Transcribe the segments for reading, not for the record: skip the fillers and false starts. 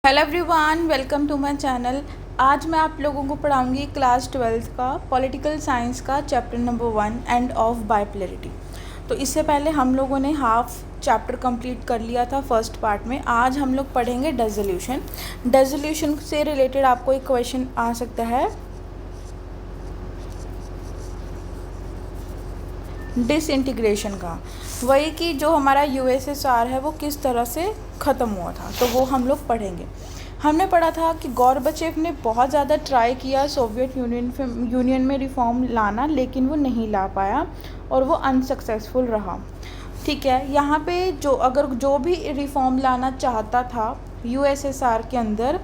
Hello everyone, welcome to my channel. आज मैं आप लोगों को पढ़ाऊंगी क्लास 12th का पॉलिटिकल साइंस का chapter number 1 end of bipolarity. तो इससे पहले हम लोगों ने हाफ चैप्टर कंप्लीट कर लिया था फर्स्ट पार्ट में। आज हम लोग पढ़ेंगे डिसोल्यूशन। डिसोल्यूशन से रिलेटेड आपको एक क्वेश्चन आ सकता है, डिसइंटीग्रेशन का, वही कि जो हमारा यूएसएसआर है वो किस तरह से ख़त्म हुआ था, तो वो हम लोग पढ़ेंगे। हमने पढ़ा था कि गॉर्बाचेव ने बहुत ज़्यादा ट्राई किया सोवियत यूनियन में रिफॉर्म लाना, लेकिन वो नहीं ला पाया और वो अनसक्सेसफुल रहा। ठीक है, यहाँ पे जो भी रिफॉर्म लाना चाहता था यूएसएसआर के अंदर,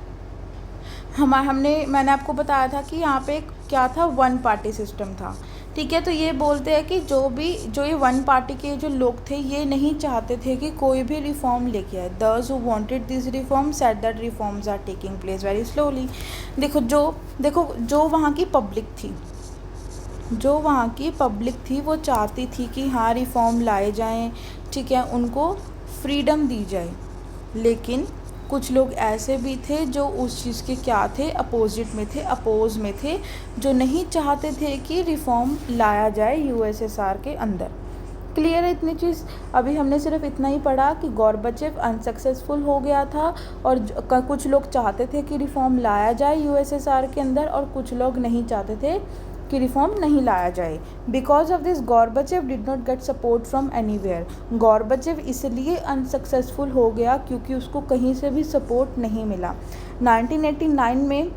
मैंने आपको बताया था कि यहाँ पे क्या था, वन पार्टी सिस्टम था। ठीक है, तो ये बोलते हैं कि जो ये वन पार्टी के जो लोग थे, ये नहीं चाहते थे कि कोई भी रिफॉर्म लेके आए। Those who wanted this reform said that reforms are taking place very slowly. जो वहाँ की पब्लिक थी वो चाहती थी कि हाँ रिफॉर्म लाए जाएं, ठीक है, उनको फ्रीडम दी जाए। लेकिन कुछ लोग ऐसे भी थे जो उस चीज़ के क्या थे, अपोज में थे, जो नहीं चाहते थे कि रिफॉर्म लाया जाए यूएसएसआर के अंदर। क्लियर है इतनी चीज़? अभी हमने सिर्फ इतना ही पढ़ा कि गॉर्बाचेव अनसक्सेसफुल हो गया था और कुछ लोग चाहते थे कि रिफॉर्म लाया जाए यूएसएसआर के अंदर और कुछ लोग नहीं चाहते थे कि रिफॉर्म नहीं लाया जाए। Because of this Gorbachev did not get support from anywhere. Gorbachev इसलिए अनसक्सेसफुल हो गया क्योंकि उसको कहीं से भी सपोर्ट नहीं मिला। 1989 में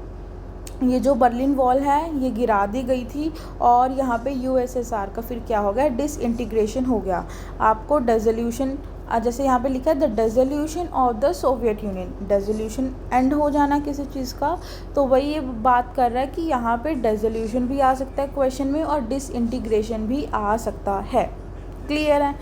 ये जो बर्लिन वॉल है ये गिरा दी गई थी और यहाँ पे यूएसएसआर का फिर क्या हो गया, डिसइंटीग्रेशन हो गया। आपको डिसोल्यूशन, जैसे यहाँ पे लिखा है the dissolution of the Soviet union, dissolution and हो जाना किसी चीज़ का, तो वही ये बात कर रहा है कि यहाँ पे डिसोल्यूशन भी आ सकता है क्वेश्चन में और डिसइंटीग्रेशन भी आ सकता है। क्लियर है?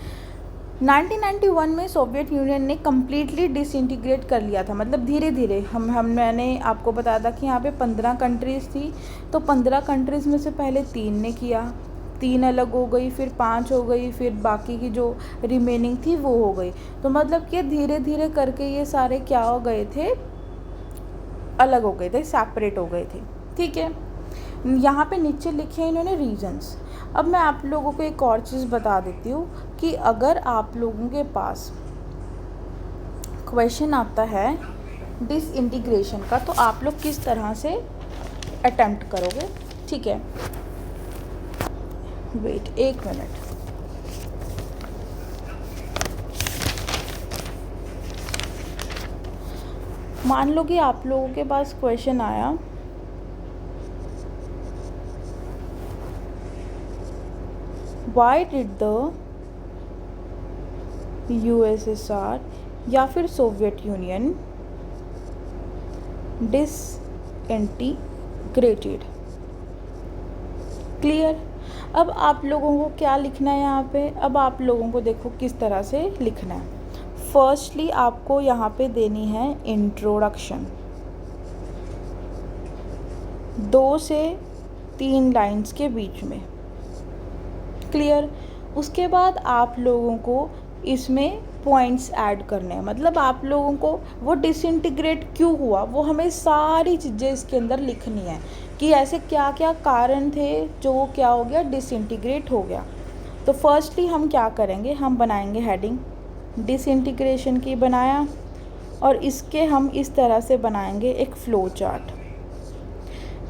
1991 में सोवियत यूनियन ने कम्प्लीटली डिसइंटीग्रेट कर लिया था, मतलब धीरे धीरे। मैंने आपको बताया था कि यहाँ पे 15 कंट्रीज़ थी, तो 15 कंट्रीज़ में से पहले 3 ने किया, 3 अलग हो गई, फिर 5 हो गई, फिर बाकी की जो रिमेनिंग थी वो हो गई। तो मतलब कि धीरे धीरे करके ये सारे क्या हो गए थे, अलग हो गए थे, सेपरेट हो गए थे। ठीक है, यहाँ पे नीचे लिखे हैं इन्होंने रीजंस। अब मैं आप लोगों को एक और चीज़ बता देती हूँ कि अगर आप लोगों के पास क्वेश्चन आता है डिसइंटीग्रेशन का, तो आप लोग किस तरह से अटेम्प्ट करोगे। ठीक है, वेट एक मिनट। मान लो कि आप लोगों के पास क्वेश्चन आया Why did the USSR या फिर सोवियत यूनियन डिसइंटीग्रेटेड। क्लियर? अब आप लोगों को क्या लिखना है यहाँ पे, अब आप लोगों को देखो किस तरह से लिखना है। फर्स्टली आपको यहाँ पे देनी है इंट्रोडक्शन, 2 से 3 लाइंस के बीच में। क्लियर? उसके बाद आप लोगों को इसमें पॉइंट्स ऐड करने हैं, मतलब आप लोगों को वो डिसइंटीग्रेट क्यों हुआ वो हमें सारी चीज़ें इसके अंदर लिखनी है कि ऐसे क्या क्या कारण थे जो वो क्या हो गया, डिसइंटीग्रेट हो गया। तो फर्स्टली हम क्या करेंगे, हम बनाएंगे हेडिंग, डिसइंटीग्रेशन की बनाया, और इसके हम इस तरह से बनाएंगे एक फ़्लो चार्ट।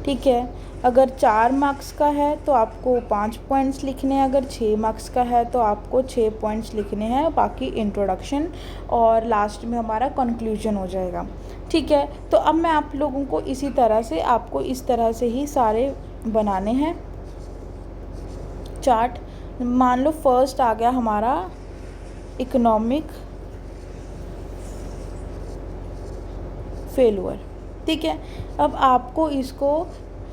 ठीक है, अगर 4 मार्क्स का है तो आपको 5 पॉइंट्स लिखने हैं, अगर 6 मार्क्स का है तो आपको 6 पॉइंट्स लिखने हैं, बाकी इंट्रोडक्शन और लास्ट में हमारा कंक्लूजन हो जाएगा। ठीक है, तो अब मैं आप लोगों को इसी तरह से आपको इस तरह से ही सारे बनाने हैं चार्ट। मान लो फर्स्ट आ गया हमारा इकोनॉमिक फेलुअर। ठीक है, अब आपको इसको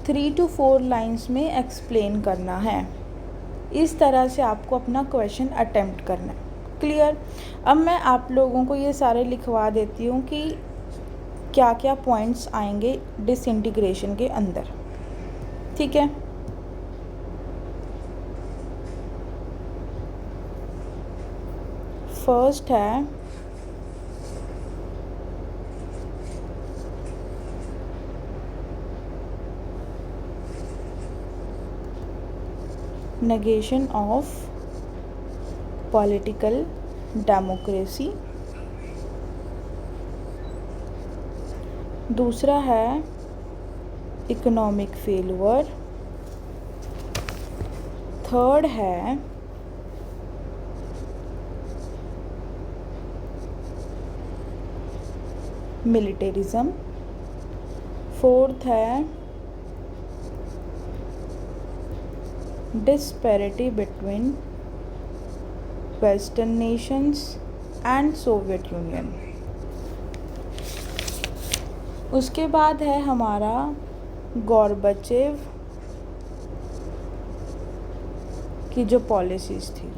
3 to 4 लाइंस में एक्सप्लेन करना है। इस तरह से आपको अपना क्वेश्चन अटेम्प्ट करना है। क्लियर? अब मैं आप लोगों को ये सारे लिखवा देती हूँ कि क्या क्या पॉइंट्स आएंगे डिसइंटीग्रेशन के अंदर। ठीक है, फर्स्ट है negation of political democracy। दूसरा है इकोनॉमिक फेल्यूर। थर्ड है मिलिटेरिज्म। फोर्थ है disparity between Western nations and Soviet Union। उसके बाद है हमारा गोर्बाचेव की जो पॉलिसीज़ थी।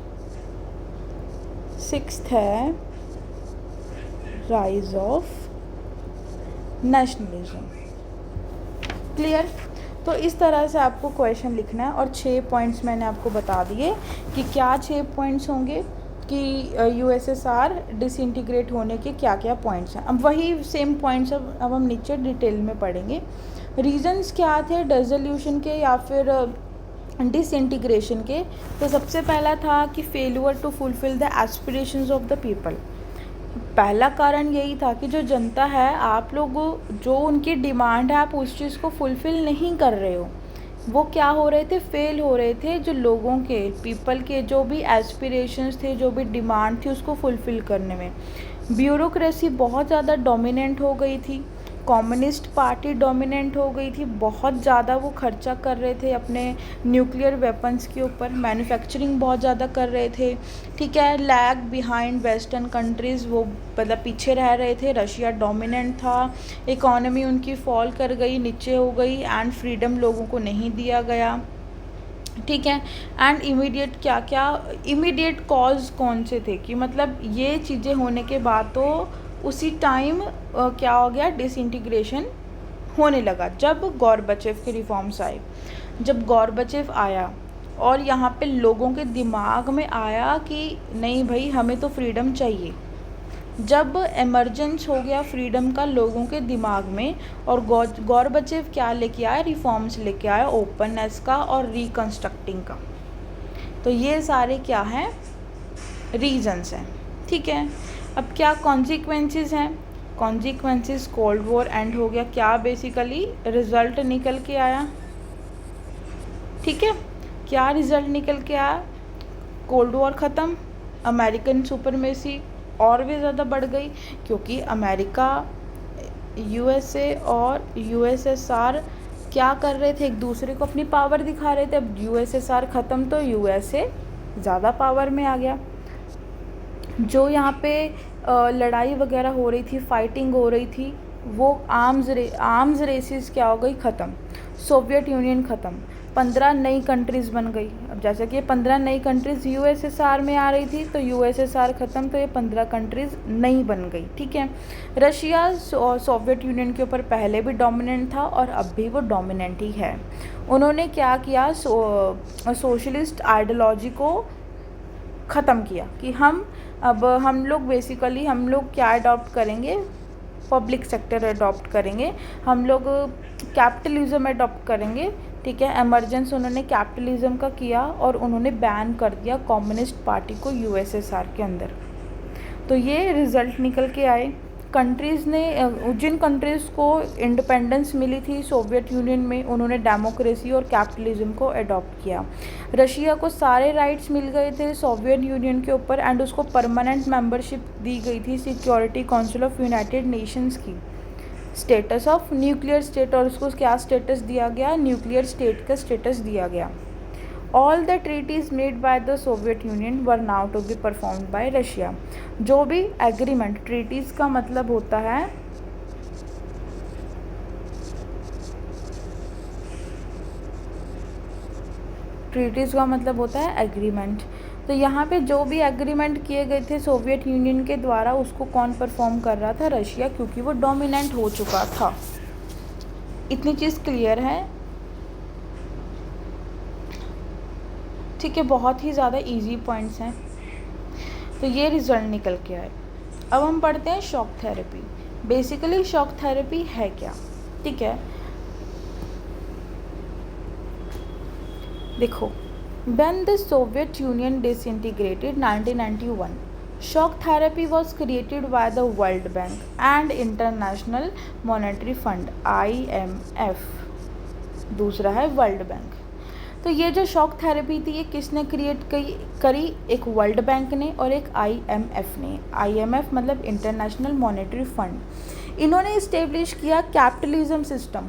सिक्स्थ है राइज ऑफ नेशनलिज्म। क्लियर? तो इस तरह से आपको क्वेश्चन लिखना है और 6 पॉइंट्स मैंने आपको बता दिए कि क्या 6 पॉइंट्स होंगे कि यूएसएसआर डिसइंटीग्रेट होने के क्या क्या पॉइंट्स हैं। अब वही सेम पॉइंट्स अब हम नीचे डिटेल में पढ़ेंगे। रीजंस क्या थे डिसोल्यूशन के या फिर डिसइंटीग्रेशन के? तो सबसे पहला था कि failure to fulfil the aspirations of the people. पहला कारण यही था कि जो जनता है, आप लोग जो उनकी डिमांड है आप उस चीज़ को फुलफ़िल नहीं कर रहे हो। वो क्या हो रहे थे, फेल हो रहे थे। जो लोगों के पीपल के जो भी एस्पिरेशंस थे, जो भी डिमांड थी उसको फुलफ़िल करने में ब्यूरोक्रेसी बहुत ज़्यादा डोमिनेंट हो गई थी। कम्युनिस्ट पार्टी डोमिनेंट हो गई थी। बहुत ज़्यादा वो खर्चा कर रहे थे अपने न्यूक्लियर वेपन्स के ऊपर, मैन्युफैक्चरिंग बहुत ज़्यादा कर रहे थे। ठीक है, लैग बिहाइंड वेस्टर्न कंट्रीज़, वो मतलब पीछे रह रहे थे। रशिया डोमिनेंट था। इकॉनमी उनकी फॉल कर गई, नीचे हो गई एंड फ्रीडम लोगों को नहीं दिया गया। ठीक है, एंड इमीडिएट क्या क्या इमीडिएट कॉज कौन से थे कि मतलब ये चीज़ें होने के बाद तो उसी टाइम क्या हो गया, डिसइंटीग्रेशन होने लगा जब गोर्बाचेव के रिफॉर्म्स आए। जब गोर्बाचेव आया और यहाँ पे लोगों के दिमाग में आया कि नहीं भाई हमें तो फ्रीडम चाहिए, जब एमरजेंस हो गया फ्रीडम का लोगों के दिमाग में, और गोर्बाचेव क्या लेके आया, रिफॉर्म्स लेके आया ओपननेस का और रिकन्स्ट्रक्टिंग का। तो ये सारे क्या हैं, रीजंस हैं। ठीक है, अब क्या कॉन्सिक्वेंसेस हैं? कॉन्सिक्वेंसेस, कोल्ड वॉर एंड हो गया। क्या बेसिकली रिज़ल्ट निकल के आया? ठीक है, क्या रिज़ल्ट निकल के आया? कोल्ड वॉर ख़त्म, अमेरिकन सुपरमेसी और भी ज़्यादा बढ़ गई, क्योंकि अमेरिका, यूएसए और यूएसएसआर क्या कर रहे थे, एक दूसरे को अपनी पावर दिखा रहे थे। अब यूएसएसआर ख़त्म तो यूएसए ज़्यादा पावर में आ गया। जो यहाँ पे लड़ाई वगैरह हो रही थी, फाइटिंग हो रही थी, वो आर्म्स रेसेस क्या हो गई, ख़त्म। सोवियत यूनियन ख़त्म, 15 नई कंट्रीज़ बन गई। अब जैसे कि ये 15 नई कंट्रीज़ यूएसएसआर में आ रही थी, तो यूएसएसआर ख़त्म तो ये 15 कंट्रीज़ नई बन गई। ठीक है, रशिया सोवियत यूनियन के ऊपर पहले भी डोमिनेंट था और अब भी वो डोमिनेंट ही है। उन्होंने क्या किया, सोशलिस्ट आइडियोलॉजी को ख़त्म किया कि हम लोग क्या अडॉप्ट करेंगे, पब्लिक सेक्टर अडॉप्ट करेंगे, हम लोग कैपिटलिज्म अडॉप्ट करेंगे। ठीक है, एमरजेंस उन्होंने कैपिटलिज्म का किया और उन्होंने बैन कर दिया कम्युनिस्ट पार्टी को यूएसएसआर के अंदर। तो ये रिज़ल्ट निकल के आए। कंट्रीज़ ने, जिन कंट्रीज़ को इंडिपेंडेंस मिली थी सोवियत यूनियन में, उन्होंने डेमोक्रेसी और कैपिटलिज्म को अडॉप्ट किया। रशिया को सारे राइट्स मिल गए थे सोवियत यूनियन के ऊपर एंड उसको परमानेंट मेंबरशिप दी गई थी security council of United Nations की, स्टेटस ऑफ न्यूक्लियर स्टेट, और उसको क्या स्टेटस दिया गया, न्यूक्लियर स्टेट का स्टेटस दिया गया। All the treaties made by the Soviet Union were now to be performed by Russia. जो भी एग्रीमेंट, ट्रीटीज़ का मतलब होता है एग्रीमेंट। तो यहाँ पे जो भी एग्रीमेंट किए गए थे सोवियत यूनियन के द्वारा, उसको कौन परफॉर्म कर रहा था, रशिया, क्योंकि वो डोमिनेंट हो चुका था। इतनी चीज़ क्लियर है? ठीक है, बहुत ही ज़्यादा इजी पॉइंट्स हैं। तो ये रिज़ल्ट निकल के आए। अब हम पढ़ते हैं shock therapy. Basically shock therapy है क्या? ठीक है, देखो When the Soviet Union disintegrated 1991, shock therapy was created by the World Bank and International Monetary Fund IMF. दूसरा है वर्ल्ड बैंक। तो ये जो शॉक थेरेपी थी ये किसने क्रिएट करी? एक वर्ल्ड बैंक ने और एक IMF ने। IMF मतलब इंटरनेशनल मॉनेटरी फंड। इन्होंने इस्टेब्लिश किया कैपिटलिज्म सिस्टम।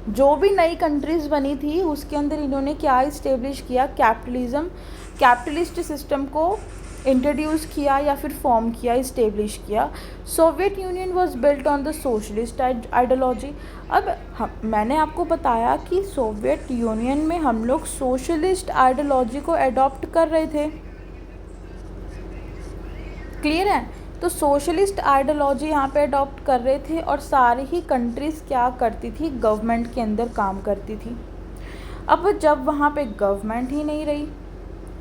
जो भी नई कंट्रीज़ बनी थी उसके अंदर इन्होंने क्या इस्टेब्लिश किया? कैपिटलिस्ट सिस्टम को इंट्रोड्यूस किया या फिर फॉर्म किया, इस्टेब्लिश किया। Soviet union was built on the socialist ideology. अब मैंने आपको बताया कि सोवियत यूनियन में हम लोग सोशलिस्ट आइडियोलॉजी को अडॉप्ट कर रहे थे, क्लियर है? तो सोशलिस्ट आइडियोलॉजी यहाँ पे अडॉप्ट कर रहे थे और सारी ही कंट्रीज़ क्या करती थी? गवर्नमेंट के अंदर काम करती थी। अब जब वहाँ पे गवर्नमेंट ही नहीं रही,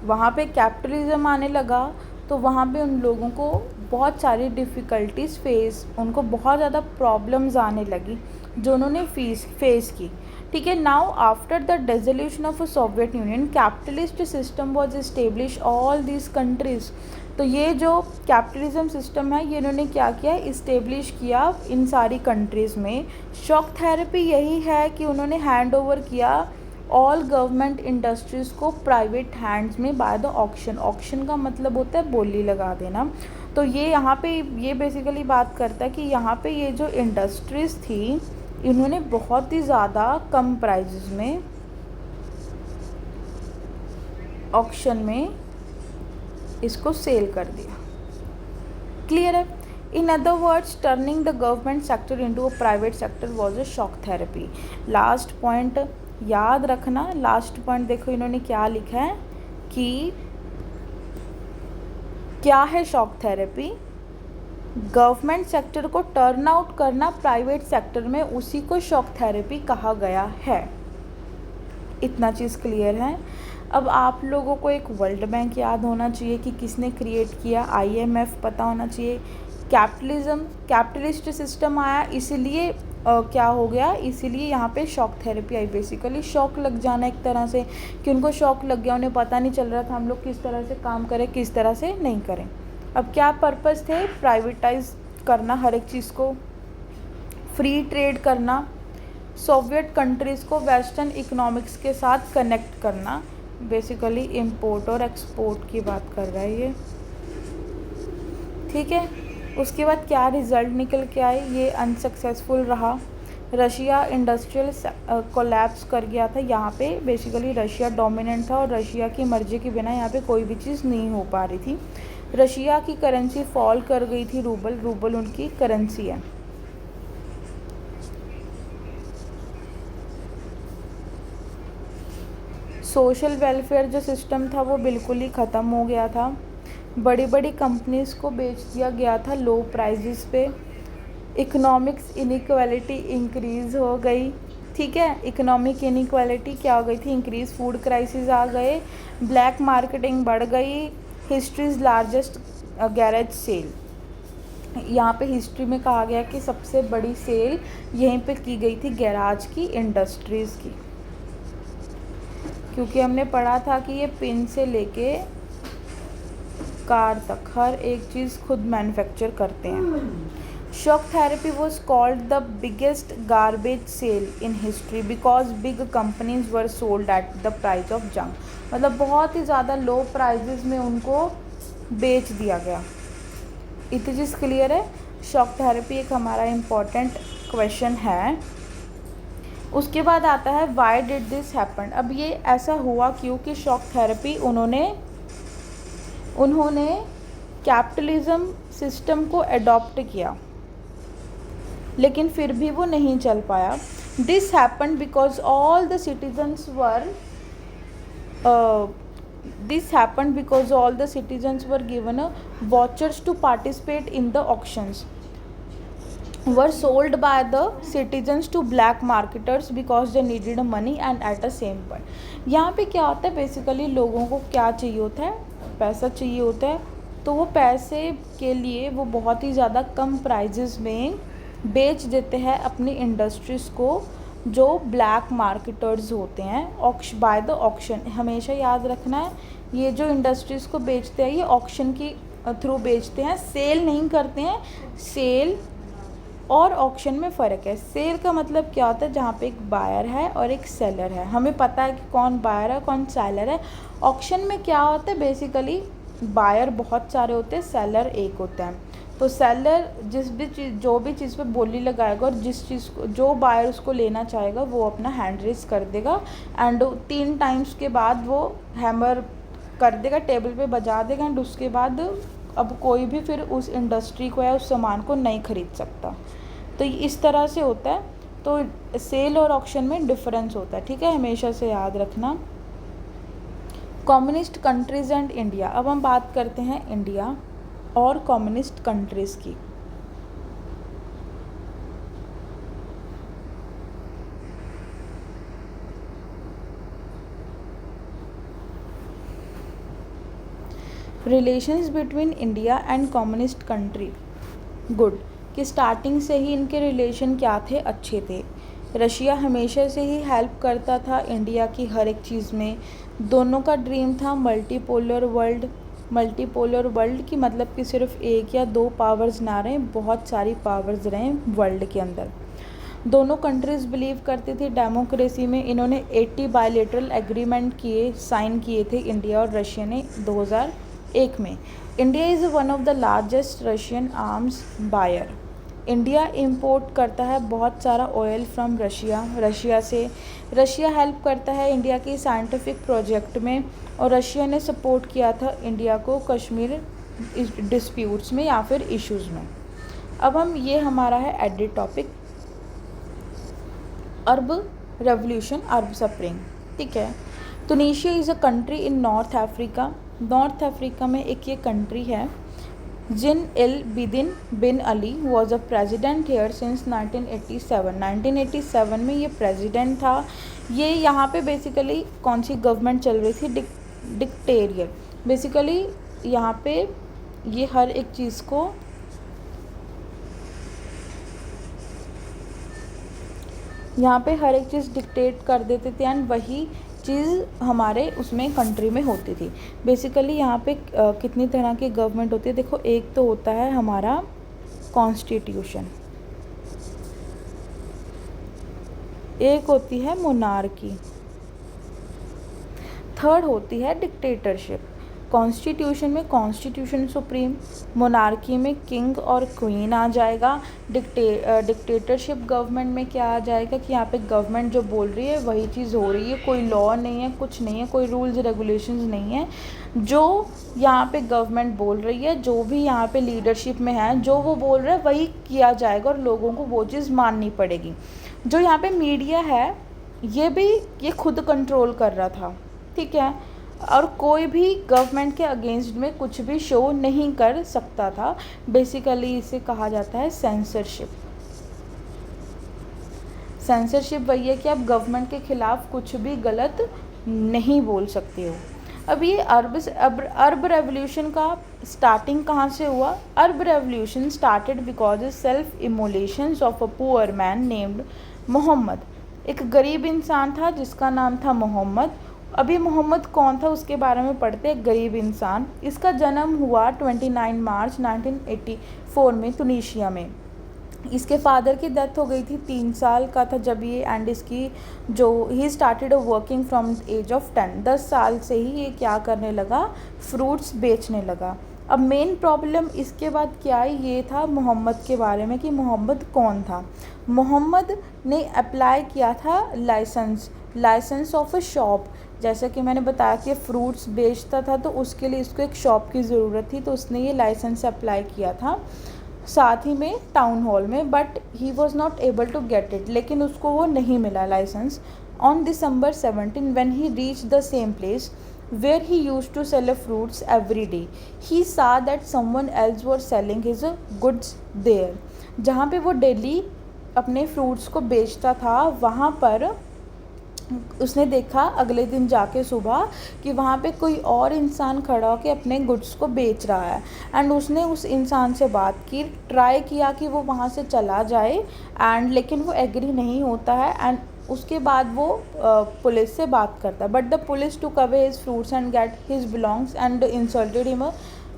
वहाँ पे कैपिटलिज्म आने लगा, तो वहाँ पे उन लोगों को बहुत सारी डिफ़िकल्टीज़ उनको बहुत ज़्यादा प्रॉब्लम्स आने लगी जो उन्होंने फेस की। ठीक है। Now after the dissolution of Soviet union capitalist system was establish all these countries. तो ये जो कैपिटलिज्म सिस्टम है ये इन्होंने क्या किया? इस्टेब्लिश किया इन सारी कंट्रीज़ में। शॉक थेरेपी यही है कि उन्होंने हैंड ओवर किया ऑल गवर्नमेंट इंडस्ट्रीज़ को प्राइवेट हैंड्स में बाय द ऑक्शन। ऑक्शन का मतलब होता है बोली लगा देना। तो ये यहाँ पे ये बेसिकली बात करता है कि यहाँ पे ये जो इंडस्ट्रीज़ थी इन्होंने बहुत ही ज़्यादा कम प्राइजेस में ऑक्शन में इसको सेल कर दिया। क्लियर है? In other words turning the government sector into a private sector was a shock therapy. Last point याद रखना, लास्ट पॉइंट देखो इन्होंने क्या लिखा है कि क्या है शॉक थेरेपी? गवर्नमेंट सेक्टर को टर्न आउट करना प्राइवेट सेक्टर में, उसी को शॉक थेरेपी कहा गया है। इतना चीज़ क्लियर है? अब आप लोगों को एक वर्ल्ड बैंक याद होना चाहिए कि किसने क्रिएट किया, IMF पता होना चाहिए। कैपिटलिस्ट सिस्टम आया इसीलिए क्या हो गया, इसीलिए यहाँ पे shock therapy I. Basically shock लग जाना एक तरह से कि उनको शॉक लग गया, उन्हें पता नहीं चल रहा था हम लोग किस तरह से काम करें किस तरह से नहीं करें। अब क्या पर्पस थे? प्राइवेटाइज करना हर एक चीज़ को, फ्री ट्रेड करना, सोवियत कंट्रीज़ को वेस्टर्न इकोनॉमिक्स के साथ कनेक्ट करना। बेसिकली इम्पोर्ट और एक्सपोर्ट की बात कर रहा है ये, ठीक है। उसके बाद क्या रिज़ल्ट निकल के आए? ये अनसक्सेसफुल रहा। रशिया इंडस्ट्रियल कोलैप्स कर गया था। यहाँ पे बेसिकली रशिया डोमिनेंट था और रशिया की मर्जी के बिना यहाँ पे कोई भी चीज़ नहीं हो पा रही थी। रशिया की करेंसी फॉल कर गई थी, रूबल उनकी करेंसी है। सोशल वेलफेयर जो सिस्टम था वो बिल्कुल ही ख़त्म हो गया था। बड़ी बड़ी कंपनीज़ को बेच दिया गया था लो प्राइजेस पे। इकोनॉमिक्स इनइक्वालिटी इंक्रीज़ हो गई, ठीक है। इकोनॉमिक इनइक्वालिटी क्या हो गई थी? इंक्रीज़। फूड क्राइसिस आ गए, ब्लैक मार्केटिंग बढ़ गई। हिस्ट्रीज़ लार्जेस्ट गैरेज सेल, यहाँ पे हिस्ट्री में कहा गया कि सबसे बड़ी सेल यहीं पे की गई थी गैराज की इंडस्ट्रीज़ की, क्योंकि हमने पढ़ा था कि ये पिन से लेके कार तक हर एक चीज़ खुद मैन्युफैक्चर करते हैं। Shock therapy was called the biggest garbage sale in history because big companies were sold at the price of junk. मतलब बहुत ही ज़्यादा लो प्राइजेस में उनको बेच दिया गया। इतनी चीज़ क्लियर है? शॉक थेरेपी एक हमारा इम्पॉर्टेंट क्वेश्चन है। उसके बाद आता है वाई डिड दिस हैपन। अब ये ऐसा हुआ क्योंकि शॉक थेरेपी उन्होंने कैपिटलिज्म सिस्टम को अडॉप्ट किया, लेकिन फिर भी वो नहीं चल पाया। This happen because all the citizens were given vouchers to participate in the auctions were sold by the citizens to black marketers because they needed money and at the same point। यहाँ पे क्या होता है? Basically लोगों को क्या चाहिए होता है? पैसा चाहिए होता है। तो वो पैसे के लिए वो बहुत ही ज़्यादा कम प्राइजेस में बेच देते हैं अपनी इंडस्ट्रीज़ को जो ब्लैक मार्केटर्स होते हैं, बाय द ऑक्शन, हमेशा याद रखना है ये जो इंडस्ट्रीज़ को बेचते हैं ये ऑक्शन की थ्रू बेचते हैं, सेल नहीं करते हैं। सेल और ऑक्शन में फ़र्क है। सेल का मतलब क्या होता है, जहाँ पे एक बायर है और एक सेलर है, हमें पता है कि कौन बायर है कौन सेलर है। ऑक्शन में क्या होता है, बेसिकली बायर बहुत सारे होते हैं, सेलर एक होता है। तो सेलर जो भी चीज़ पे बोली लगाएगा और जिस चीज़ को जो बायर उसको लेना चाहेगा वो अपना हैंड रेस कर देगा एंड 3 टाइम्स के बाद वो हैमर कर देगा, टेबल पे बजा देगा एंड उसके बाद अब कोई भी फिर उस इंडस्ट्री को या उस सामान को नहीं खरीद सकता। तो इस तरह से होता है। तो सेल और ऑक्शन में डिफरेंस होता है, ठीक है, हमेशा से याद रखना। Communist countries and India. अब हम बात करते हैं इंडिया और कम्युनिस्ट कंट्रीज़ की। Relations between India and communist country, good, कि स्टार्टिंग से ही इनके रिलेशन क्या थे, अच्छे थे। रशिया हमेशा से ही हेल्प करता था इंडिया की हर एक चीज़ में। दोनों का ड्रीम था मल्टीपोलर वर्ल्ड। मल्टीपोलर वर्ल्ड की मतलब कि सिर्फ एक या दो पावर्स ना रहें, बहुत सारी पावर्स रहें वर्ल्ड के अंदर। दोनों कंट्रीज़ बिलीव करती थी डेमोक्रेसी में। इन्होंने 80 बायलेटरल एग्रीमेंट साइन किए थे इंडिया और रशिया ने 2001 में। India is one of the largest Russian arms buyer. India import करता है बहुत सारा ऑयल फ्रॉम रशिया से। रशिया हेल्प करता है इंडिया की साइंटिफिक प्रोजेक्ट में और रशिया ने सपोर्ट किया था इंडिया को कश्मीर डिस्प्यूट्स में या फिर इश्यूज़ में। अब हम ये हमारा है edit topic, Arab revolution, Arab spring, ठीक है। Tunisia is a country in North Africa. North Africa में एक ये कंट्री है। Zine El Abidine Ben Ali was a president here since 1987। 1987 में ये प्रेजिडेंट था। ये यहाँ पे बेसिकली कौन सी गवर्नमेंट चल रही थी, डिक्टेरियर। बेसिकली यहाँ पे ये हर एक चीज़ को डिक्टेट कर देते थे एंड वही चीज़ हमारे उसमें कंट्री में होती थी। बेसिकली यहाँ पे कितनी तरह की गवर्नमेंट होती है, देखो, एक तो होता है हमारा कॉन्स्टिट्यूशन, एक होती है मोनार्की, थर्ड होती है डिक्टेटरशिप। कॉन्स्टिट्यूशन में कॉन्स्टिट्यूशन सुप्रीम, मोनार्की में किंग और क्वीन आ जाएगा। डिक्टेटरशिप गवर्नमेंट में क्या आ जाएगा कि यहाँ पे गवर्नमेंट जो बोल रही है वही चीज़ हो रही है, कोई लॉ नहीं है, कुछ नहीं है, कोई रूल्स रेगुलेशंस नहीं है। जो यहाँ पे गवर्नमेंट बोल रही है, जो भी यहाँ पे लीडरशिप में है, जो वो बोल रहा है वही किया जाएगा और लोगों को वो चीज़ माननी पड़ेगी। जो यहाँ पे मीडिया है ये खुद कंट्रोल कर रहा था, ठीक है, और कोई भी गवर्नमेंट के अगेंस्ट में कुछ भी शो नहीं कर सकता था। बेसिकली इसे कहा जाता है सेंसरशिप। सेंसरशिप वही है कि आप गवर्नमेंट के खिलाफ कुछ भी गलत नहीं बोल सकते हो। अब ये अरब रेवोल्यूशन का स्टार्टिंग कहाँ से हुआ? Arab revolution started because self immolations of a poor man named Mohammed. एक गरीब इंसान था जिसका नाम था मोहम्मद। अभी मोहम्मद कौन था उसके बारे में पढ़ते हैं। गरीब इंसान, इसका जन्म हुआ 29 मार्च 1984 में तुनीशिया में। इसके फादर की डेथ हो गई थी, 3 साल का था जब ये, एंड इसकी जो he started working from age of 10, 10 साल से ही ये क्या करने लगा, फ्रूट्स बेचने लगा। अब मेन प्रॉब्लम इसके बाद क्या आई, ये था मोहम्मद के बारे में कि मोहम्मद कौन था। मोहम्मद ने अप्लाई किया था लाइसेंस ऑफ अ शॉप। जैसा कि मैंने बताया कि फ्रूट्स बेचता था तो उसके लिए इसको एक शॉप की ज़रूरत थी, तो उसने ये लाइसेंस अप्लाई किया था साथ ही में टाउन हॉल में, but he was not able to get it, लेकिन उसको वो नहीं मिला licence. On December 17 when he reached the same place where he used to sell fruits every day, he saw that someone else was selling his goods there। जहाँ पे वो daily अपने fruits को बेचता था वहाँ पर उसने देखा अगले दिन जाके सुबह कि वहाँ पे कोई और इंसान खड़ा होकर अपने गुड्स को बेच रहा है। एंड उसने उस इंसान से बात की, ट्राई किया कि वो वहाँ से चला जाए, लेकिन वो एग्री नहीं होता है। एंड उसके बाद वो पुलिस से बात करता है, but the police took away his fruits and get his belongs and insulted him.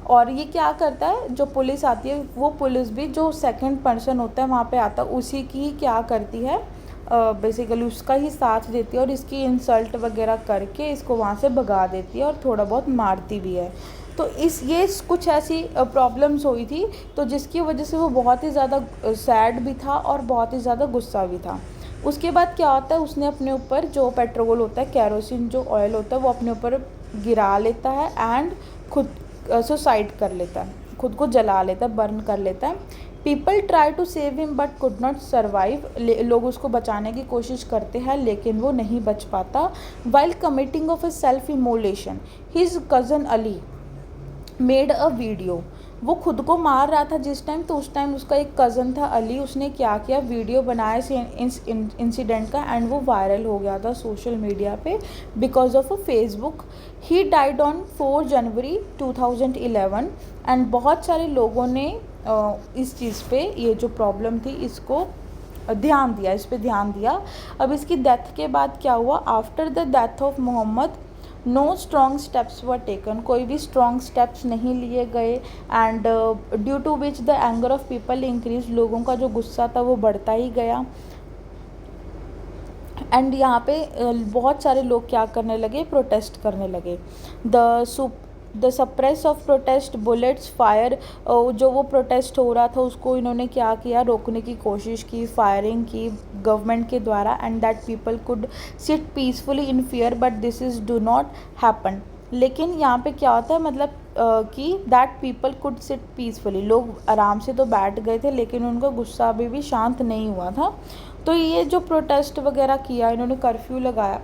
और ये क्या करता है, जो पुलिस आती है वो पुलिस भी जो सेकंड पर्सन होता है वहाँ पे आता है उसी की क्या करती है, बेसिकली उसका ही साथ देती है और इसकी इंसल्ट वगैरह करके इसको वहाँ से भगा देती है और थोड़ा बहुत मारती भी है। तो ये कुछ ऐसी प्रॉब्लम्स हुई थी, तो जिसकी वजह से वो बहुत ही ज़्यादा सैड भी था और बहुत ही ज़्यादा गुस्सा भी था। उसके बाद क्या होता है, उसने अपने ऊपर जो पेट्रोल होता है, केरोसिन जो ऑयल होता है, वो अपने ऊपर गिरा लेता है एंड खुद सुसाइड कर लेता है, खुद को जला लेता है, बर्न कर लेता है। People try to save him but could not survive. लोग उसको बचाने की कोशिश करते हैं लेकिन वो नहीं बच पाता। While committing of A self immolation his cousin Ali made a video. वो खुद को मार रहा था जिस टाइम, तो उस टाइम उसका एक कज़न था अली, उसने क्या किया, वीडियो बनाया इस इंसिडेंट का एंड वो वायरल हो गया था सोशल मीडिया पे because of Facebook. He died on 4 January 2011 and बहुत सारे लोगों ने इस चीज़ पे, ये जो प्रॉब्लम थी इसको ध्यान दिया, इस पे ध्यान दिया। अब इसकी डेथ के बाद क्या हुआ, after the death of Mohamed no strong steps were taken, कोई भी स्ट्रॉन्ग स्टेप्स नहीं लिए गए and due to which the anger of people increase, लोगों का जो गुस्सा था वो बढ़ता ही गया। एंड यहाँ पे बहुत सारे लोग क्या करने लगे, प्रोटेस्ट करने लगे। The suppress of protest bullets fire, जो वो प्रोटेस्ट हो रहा था उसको इन्होंने क्या किया, रोकने की कोशिश की, फायरिंग की गवर्नमेंट के द्वारा and that people could seat peacefully in fear but this is do not happen. लेकिन यहाँ पे क्या होता है, मतलब कि that people could seat peacefully, लोग आराम से तो बैठ गए थे लेकिन उनका गुस्सा अभी भी शांत नहीं हुआ था। तो ये जो प्रोटेस्ट वगैरह किया इन्होंने, कर्फ्यू लगाया,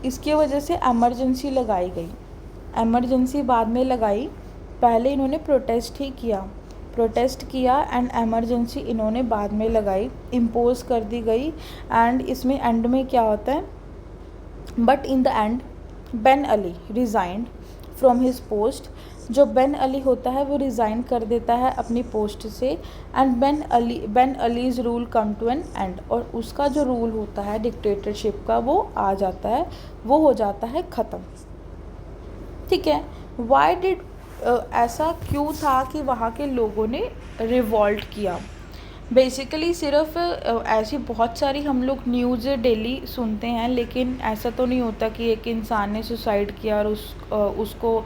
इसकी वजह से एमरजेंसी लगाई गई। एमरजेंसी बाद में लगाई, पहले इन्होंने प्रोटेस्ट किया एंड एमरजेंसी इन्होंने बाद में लगाई, इम्पोज कर दी गई। एंड इसमें एंड में क्या होता है, but in the end Ben Ali resigned from his post. जो बेन अली होता है वो रिज़ाइन कर देता है अपनी पोस्ट से and Ben Ali's rule come to an end, और उसका जो रूल होता है डिक्टेटरशिप का वो आ जाता है, वो हो जाता है ख़त्म। ठीक है, वाई डिड, ऐसा क्यों था कि वहाँ के लोगों ने रिवॉल्ट किया। बेसिकली सिर्फ ऐसी बहुत सारी हम लोग न्यूज़ डेली सुनते हैं, लेकिन ऐसा तो नहीं होता कि एक इंसान ने सुसाइड किया और उसको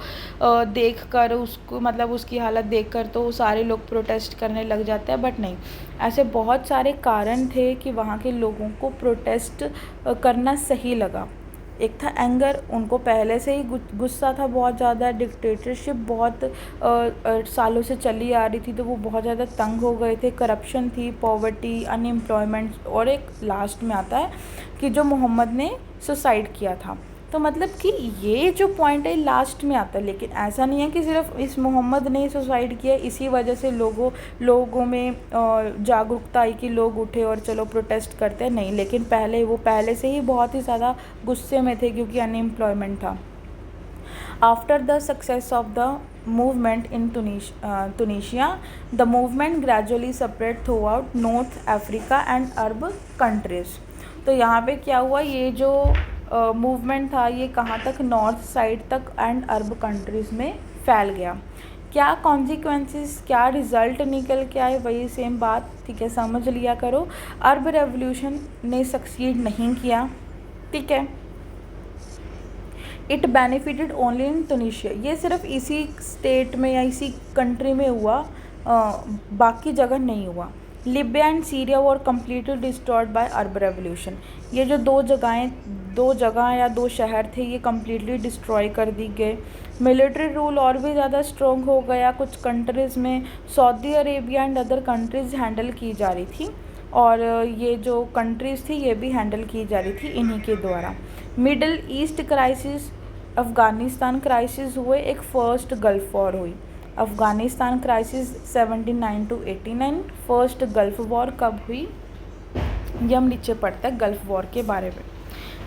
देखकर, उसको मतलब उसकी हालत देखकर तो सारे लोग प्रोटेस्ट करने लग जाते हैं, बट नहीं, ऐसे बहुत सारे कारण थे कि वहाँ के लोगों को प्रोटेस्ट करना सही लगा। एक था एंगर, उनको पहले से ही गुस्सा था बहुत ज़्यादा, डिक्टेटरशिप बहुत सालों से चली आ रही थी तो वो बहुत ज़्यादा तंग हो गए थे, करप्शन थी, पॉवर्टी, अनएम्प्लॉयमेंट, और एक लास्ट में आता है कि जो मोहम्मद ने सुसाइड किया था। तो मतलब कि ये जो पॉइंट है लास्ट में आता है, लेकिन ऐसा नहीं है कि सिर्फ इस मोहम्मद ने सुसाइड किया इसी वजह से लोगों में जागरूकता आई कि लोग उठे और चलो प्रोटेस्ट करते हैं, नहीं, लेकिन पहले से ही बहुत ही ज़्यादा गुस्से में थे क्योंकि अनएम्प्लॉयमेंट था। After the success of the movement in Tunisia, the movement gradually spread throughout North Africa and Arab countries। तो यहाँ पे क्या हुआ, ये जो मूवमेंट था ये कहाँ तक, नॉर्थ साइड तक एंड अरब कंट्रीज़ में फैल गया। क्या कॉन्सिक्वेंसेस, क्या रिज़ल्ट निकल के आए, वही सेम बात, ठीक है, समझ लिया करो। अरब रेवोल्यूशन ने सक्सीड नहीं किया, ठीक है, इट बेनिफिटेड ओनली इन तुनिशिया, ये सिर्फ इसी स्टेट में या इसी कंट्री में हुआ, बाकी जगह नहीं हुआ। Libya and Syria were completely destroyed by Arab revolution, ये जो दो जगह या दो शहर थे ये कम्प्लीटली डिस्ट्रॉय कर दी गए। मिलिट्री रूल और भी ज़्यादा स्ट्रॉन्ग हो गया, कुछ कंट्रीज़ में Saudi Arabia and other countries handle की जा रही थी, और ये जो कंट्रीज़ थी ये भी हैंडल की जा रही थी इन्हीं के द्वारा। Middle east crisis, Afghanistan crisis हुए, एक फ़र्स्ट गल्फ़ वॉर हुई। Afghanistan crisis 79 to 89, first gulf war कब हुई ये हम नीचे पढ़ते हैं गल्फ़ वॉर के बारे में,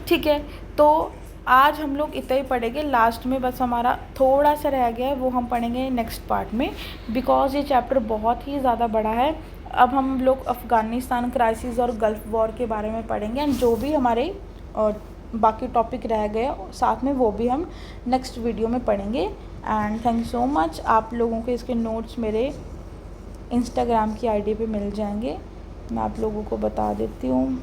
ठीक है। तो आज हम लोग इतना ही पढ़ेंगे, लास्ट में बस हमारा थोड़ा सा रह गया है वो हम पढ़ेंगे नेक्स्ट पार्ट में, बिकॉज़ ये चैप्टर बहुत ही ज़्यादा बड़ा है अब हम लोग अफ़गानिस्तान क्राइसिस और गल्फ़ वॉर के बारे में पढ़ेंगे, एंड जो भी हमारे बाकी टॉपिक रह गए साथ में वो भी हम नेक्स्ट वीडियो में पढ़ेंगे। And thank you so much. आप लोगों के इसके नोट्स मेरे इंस्टाग्राम की आईडी पे मिल जाएंगे, मैं आप लोगों को बता देती हूँ।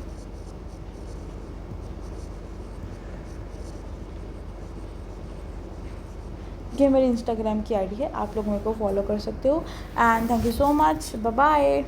ये मेरी इंस्टाग्राम की आईडी है, आप लोग मेरे को फॉलो कर सकते हो। And thank you so much, bye bye.